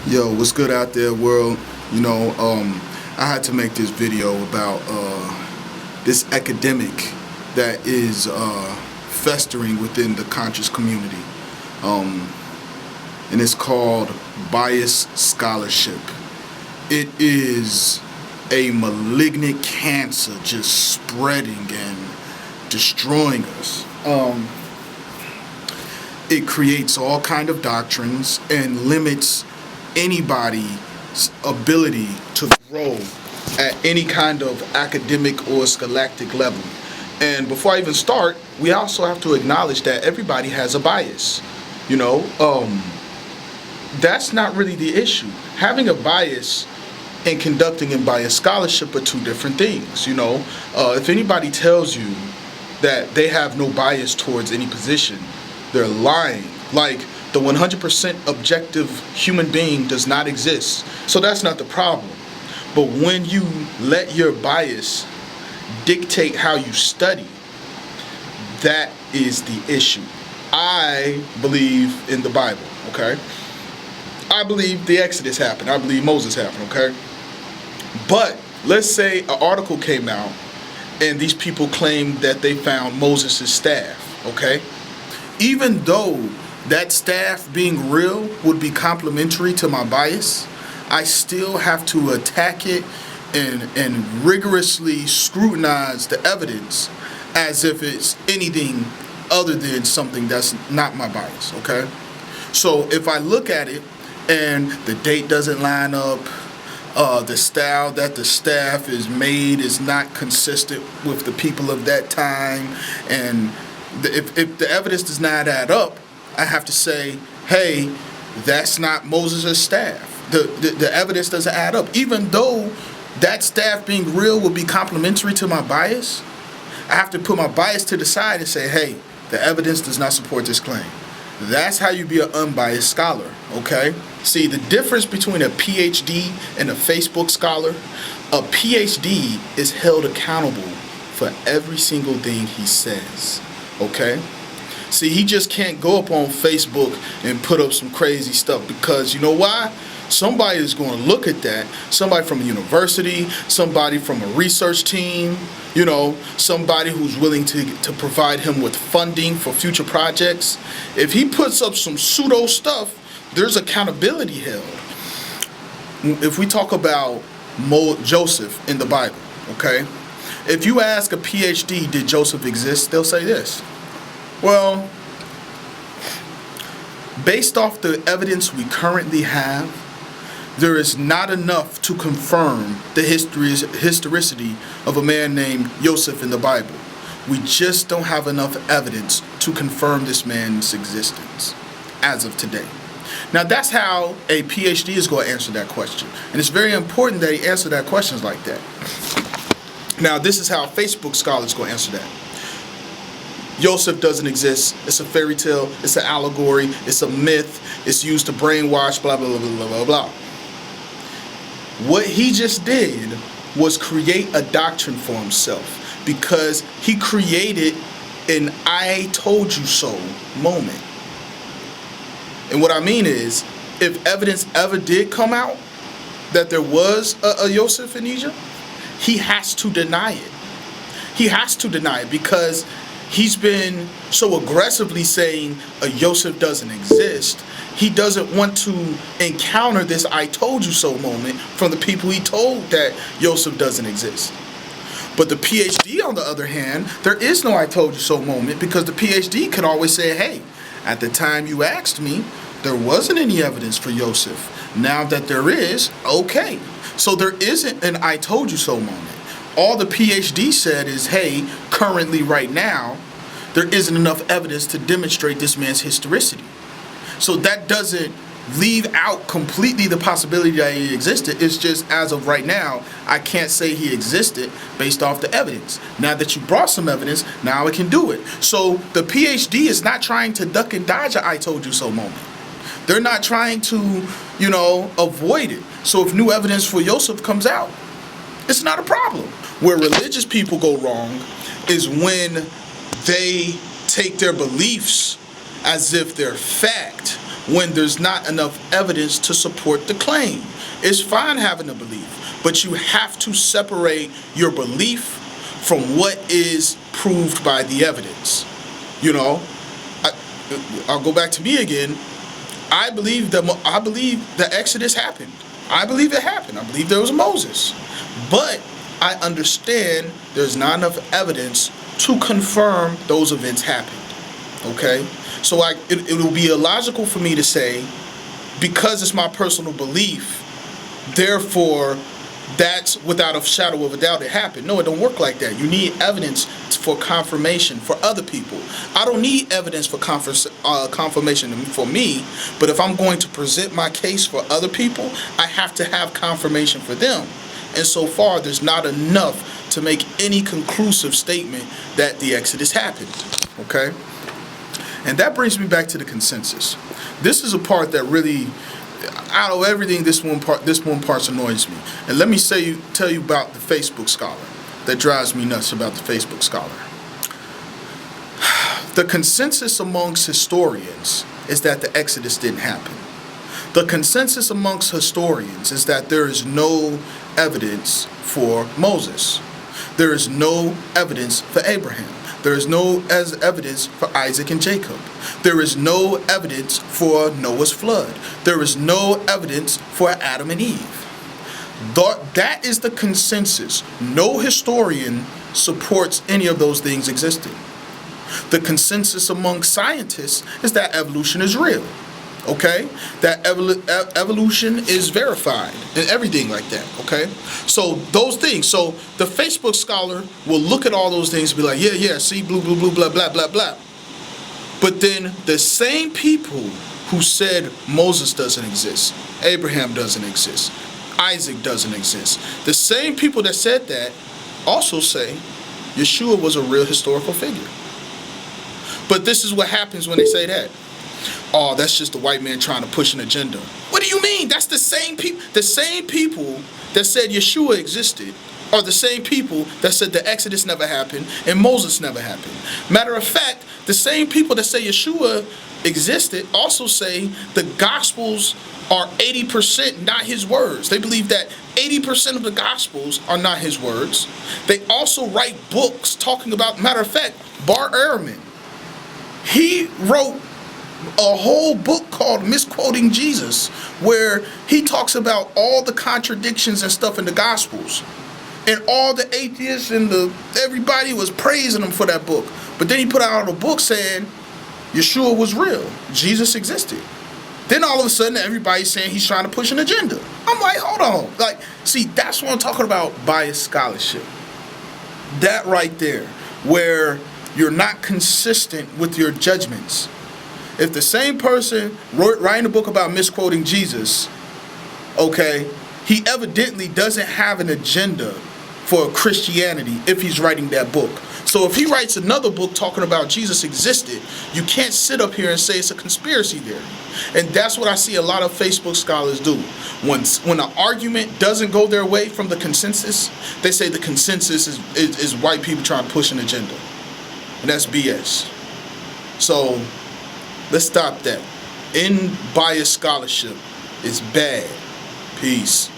Yo, what's good out there, world? I had to make this video about this epidemic that is festering within the conscious community, and it's called bias scholarship. It is a malignant cancer just spreading and destroying us. It creates all kind of doctrines and limits anybody's ability to grow at any kind of academic or scholastic level. And before I even start, we also have to acknowledge that everybody has a bias. That's not really the issue. Having a bias and conducting a bias scholarship are two different things. If anybody tells you that they have no bias towards any position, they're lying. Like, the 100% objective human being does not exist. So that's not the problem. But when you let your bias dictate how you study, that is the issue. I believe in the Bible, okay? I believe the Exodus happened. I believe Moses happened, okay? But let's say an article came out and these people claimed that they found Moses' staff, okay? Even though that staff being real would be complementary to my bias, I still have to attack it and rigorously scrutinize the evidence as if it's anything other than something that's not my bias, okay? So if I look at it and the date doesn't line up, the style that the staff is made is not consistent with the people of that time, and if the evidence does not add up, I have to say, hey, that's not Moses' staff. The evidence doesn't add up. Even though that staff being real would be complementary to my bias, I have to put my bias to the side and say, hey, the evidence does not support this claim. That's how you be an unbiased scholar, okay? See, the difference between a PhD and a Facebook scholar, a PhD is held accountable for every single thing he says, okay? See, he just can't go up on Facebook and put up some crazy stuff, because you know why? Somebody is going to look at that. Somebody from a university, somebody from a research team, somebody who's willing to provide him with funding for future projects. If he puts up some pseudo stuff, there's accountability held. If we talk about Joseph in the Bible, okay? If you ask a PhD, did Joseph exist? They'll say this. Well, based off the evidence we currently have, there is not enough to confirm the historicity of a man named Joseph in the Bible. We just don't have enough evidence to confirm this man's existence as of today. Now, that's how a PhD is going to answer that question. And it's very important that he answer that questions like that. Now, this is how a Facebook scholar is going to answer that. Joseph doesn't exist. It's a fairy tale. It's an allegory. It's a myth. It's used to brainwash, blah, blah, blah, blah, blah, blah. What he just did was create a doctrine for himself, because he created an I told you so moment. And what I mean is, if evidence ever did come out that there was a Joseph in Egypt, he has to deny it. He has to deny it, because he's been so aggressively saying a Joseph doesn't exist. He doesn't want to encounter this I told you so moment from the people he told that Joseph doesn't exist. But the PhD, on the other hand, there is no I told you so moment, because the PhD could always say, hey, at the time you asked me, there wasn't any evidence for Joseph. Now that there is, okay. So there isn't an I told you so moment. All the PhD said is, hey, currently right now, there isn't enough evidence to demonstrate this man's historicity. So that doesn't leave out completely the possibility that he existed. It's just, as of right now, I can't say he existed based off the evidence. Now that you brought some evidence, now I can do it. So the PhD is not trying to duck and dodge a I told you so moment. They're not trying to, avoid it. So if new evidence for Joseph comes out, it's not a problem. Where religious people go wrong is when they take their beliefs as if they're fact, when there's not enough evidence to support the claim. It's fine having a belief, but you have to separate your belief from what is proved by the evidence. You know, I'll go back to me again. I believe the Exodus happened. I believe it happened. I believe there was Moses. But I understand there's not enough evidence to confirm those events happened. Okay? So it will be illogical for me to say, because it's my personal belief, therefore that's without a shadow of a doubt it happened. No, it don't work like that. You need evidence for confirmation for other people. I don't need evidence for confirmation for me, but if I'm going to present my case for other people, I have to have confirmation for them. And so far, there's not enough to make any conclusive statement that the Exodus happened. Okay? And that brings me back to the consensus. This is a part that really, out of everything, this one part annoys me. And let me tell you about the Facebook scholar that drives me nuts about the Facebook scholar. The consensus amongst historians is that the Exodus didn't happen. The consensus amongst historians is that there is no evidence for Moses. There is no evidence for Abraham. There is no evidence for Isaac and Jacob. There is no evidence for Noah's flood. There is no evidence for Adam and Eve. That is the consensus. No historian supports any of those things existing. The consensus among scientists is that evolution is real. Okay? That evolution is verified and everything like that. Okay? So those things. So the Facebook scholar will look at all those things and be like, yeah, see, blue, blah, blah, blah, blah. But then the same people who said Moses doesn't exist, Abraham doesn't exist, Isaac doesn't exist, the same people that said that also say Yeshua was a real historical figure. But this is what happens when they say that. Oh, that's just the white man trying to push an agenda. What do you mean? That's the same people. The same people that said Yeshua existed are the same people that said the Exodus never happened and Moses never happened. Matter of fact, the same people that say Yeshua existed also say the Gospels are 80% not his words. They believe that 80% of the Gospels are not his words. They also write books talking about, matter of fact, Bar Ehrman, he wrote a whole book called Misquoting Jesus, where he talks about all the contradictions and stuff in the Gospels. And all the atheists and everybody was praising him for that book. But then he put out a book saying Yeshua was real. Jesus existed. Then all of a sudden everybody's saying he's trying to push an agenda. I'm like, hold on. Like, see, that's what I'm talking about, biased scholarship. That right there, where you're not consistent with your judgments. If the same person writing a book about misquoting Jesus, okay, he evidently doesn't have an agenda for Christianity if he's writing that book. So if he writes another book talking about Jesus existed, you can't sit up here and say it's a conspiracy theory. And that's what I see a lot of Facebook scholars do. When an argument doesn't go their way from the consensus, they say the consensus is white people trying to push an agenda. And that's BS. So let's stop that. Unbiased scholarship is bad. Peace.